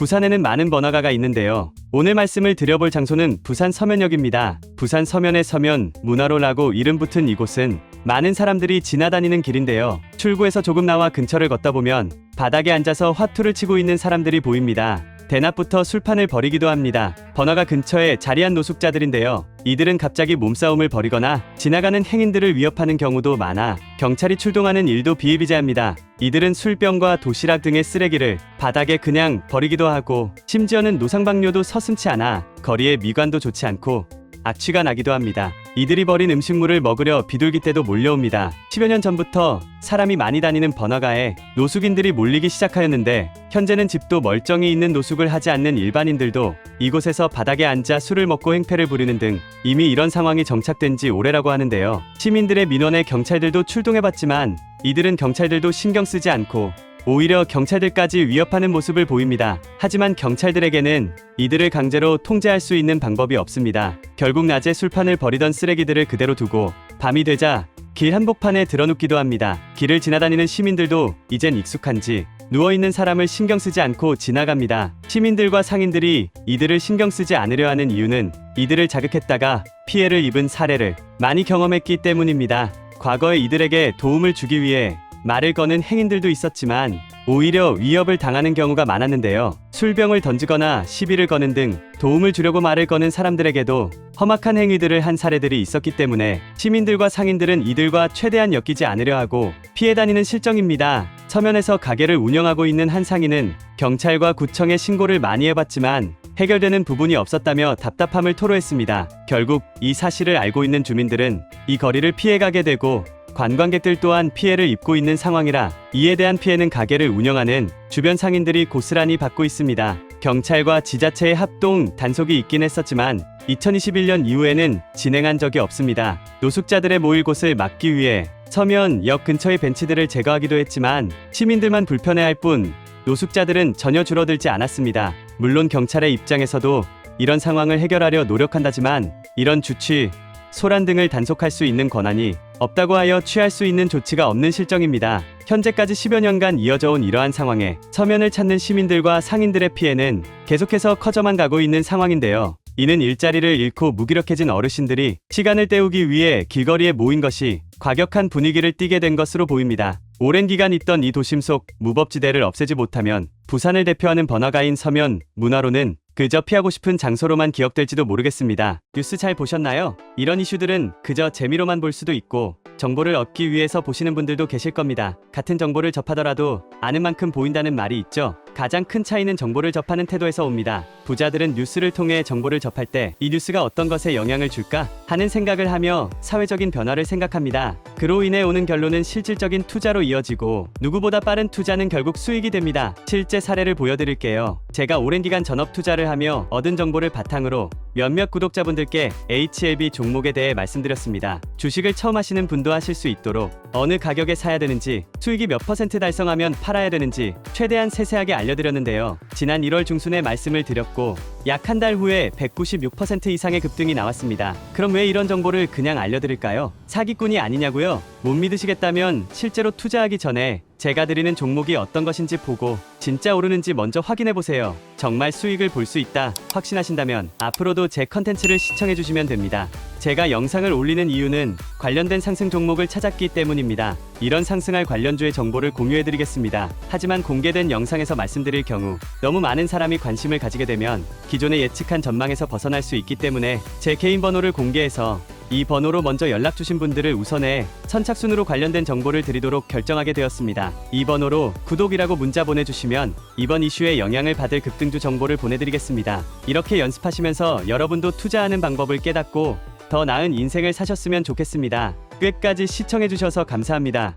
부산에는 많은 번화가가 있는데요. 오늘 말씀을 드려볼 장소는 부산 서면역입니다. 부산 서면의 서면, 문화로라고 이름 붙은 이곳은 많은 사람들이 지나다니는 길인데요. 출구에서 조금 나와 근처를 걷다 보면 바닥에 앉아서 화투를 치고 있는 사람들이 보입니다. 대낮부터 술판을 벌이기도 합니다. 번화가 근처에 자리한 노숙자들인데요. 이들은 갑자기 몸싸움을 벌이거나 지나가는 행인들을 위협하는 경우도 많아 경찰이 출동하는 일도 비일비재합니다. 이들은 술병과 도시락 등의 쓰레기를 바닥에 그냥 버리기도 하고 심지어는 노상방뇨도 서슴지 않아 거리의 미관도 좋지 않고 악취가 나기도 합니다. 이들이 버린 음식물을 먹으려 비둘기 떼도 몰려옵니다. 10여 년 전부터 사람이 많이 다니는 번화가에 노숙인들이 몰리기 시작하였는데 현재는 집도 멀쩡히 있는 노숙을 하지 않는 일반인들도 이곳에서 바닥에 앉아 술을 먹고 행패를 부리는 등 이미 이런 상황이 정착된 지 오래라고 하는데요. 시민들의 민원에 경찰들도 출동해봤지만 이들은 경찰들도 신경 쓰지 않고 오히려 경찰들까지 위협하는 모습을 보입니다. 하지만 경찰들에게는 이들을 강제로 통제할 수 있는 방법이 없습니다. 결국 낮에 술판을 버리던 쓰레기들을 그대로 두고 밤이 되자 길 한복판에 드러눕기도 합니다. 길을 지나다니는 시민들도 이젠 익숙한지 누워있는 사람을 신경 쓰지 않고 지나갑니다. 시민들과 상인들이 이들을 신경 쓰지 않으려 하는 이유는 이들을 자극했다가 피해를 입은 사례를 많이 경험했기 때문입니다. 과거에 이들에게 도움을 주기 위해 말을 거는 행인들도 있었지만 오히려 위협을 당하는 경우가 많았는데요. 술병을 던지거나 시비를 거는 등 도움을 주려고 말을 거는 사람들에게도 험악한 행위들을 한 사례들이 있었기 때문에 시민들과 상인들은 이들과 최대한 엮이지 않으려 하고 피해 다니는 실정입니다. 서면에서 가게를 운영하고 있는 한 상인은 경찰과 구청에 신고를 많이 해봤지만 해결되는 부분이 없었다며 답답함을 토로했습니다. 결국 이 사실을 알고 있는 주민들은 이 거리를 피해가게 되고 관광객들 또한 피해를 입고 있는 상황이라 이에 대한 피해는 가게를 운영하는 주변 상인들이 고스란히 받고 있습니다. 경찰과 지자체의 합동 단속이 있긴 했었지만 2021년 이후에는 진행한 적이 없습니다. 노숙자들의 모일 곳을 막기 위해 서면역 근처의 벤치들을 제거하기도 했지만 시민들만 불편해할 뿐 노숙자들은 전혀 줄어들지 않았습니다. 물론 경찰의 입장에서도 이런 상황을 해결하려 노력한다지만 이런 주취, 소란 등을 단속할 수 있는 권한이 없다고 하여 취할 수 있는 조치가 없는 실정입니다. 현재까지 10여 년간 이어져온 이러한 상황에 서면을 찾는 시민들과 상인들의 피해는 계속해서 커져만 가고 있는 상황인데요. 이는 일자리를 잃고 무기력해진 어르신들이 시간을 때우기 위해 길거리에 모인 것이 과격한 분위기를 띠게 된 것으로 보입니다. 오랜 기간 있던 이 도심 속 무법지대를 없애지 못하면 부산을 대표하는 번화가인 서면, 문화로는 그저 피하고 싶은 장소로만 기억될지도 모르겠습니다. 뉴스 잘 보셨나요? 이런 이슈들은 그저 재미로만 볼 수도 있고 정보를 얻기 위해서 보시는 분들도 계실 겁니다. 같은 정보를 접하더라도 아는 만큼 보인다는 말이 있죠. 가장 큰 차이는 정보를 접하는 태도에서 옵니다. 부자들은 뉴스를 통해 정보를 접할 때 이 뉴스가 어떤 것에 영향을 줄까 하는 생각을 하며 사회적인 변화를 생각합니다. 그로 인해 오는 결론은 실질적인 투자로 이어지고 누구보다 빠른 투자는 결국 수익이 됩니다. 실제 사례를 보여드릴게요. 제가 오랜 기간 전업 투자를 하며 얻은 정보를 바탕으로 몇몇 구독자분들께 HLB 종목에 대해 말씀드렸습니다. 주식을 처음 하시는 분도 하실 수 있도록 어느 가격에 사야 되는지, 수익이 몇 % 달성하면 팔아야 되는지 최대한 세세하게 알려드렸는데요. 지난 1월 중순에 말씀을 드렸고 약 한 달 후에 196% 이상의 급등이 나왔습니다. 그럼 왜 이런 정보를 그냥 알려드릴까요? 사기꾼이 아니냐고요? 못 믿으시겠다면 실제로 투자하기 전에 제가 드리는 종목이 어떤 것인지 보고 진짜 오르는지 먼저 확인해보세요. 정말 수익을 볼 수 있다 확신하신다면 앞으로도 제 컨텐츠를 시청해주시면 됩니다. 제가 영상을 올리는 이유는 관련된 상승 종목을 찾았기 때문입니다. 이런 상승할 관련주의 정보를 공유해드리겠습니다. 하지만 공개된 영상에서 말씀드릴 경우 너무 많은 사람이 관심을 가지게 되면 기존에 예측한 전망에서 벗어날 수 있기 때문에 제 개인 번호를 공개해서 이 번호로 먼저 연락 주신 분들을 우선해 선착순으로 관련된 정보를 드리도록 결정하게 되었습니다. 이 번호로 구독이라고 문자 보내주시면 이번 이슈에 영향을 받을 급등주 정보를 보내드리겠습니다. 이렇게 연습하시면서 여러분도 투자하는 방법을 깨닫고 더 나은 인생을 사셨으면 좋겠습니다. 끝까지 시청해주셔서 감사합니다.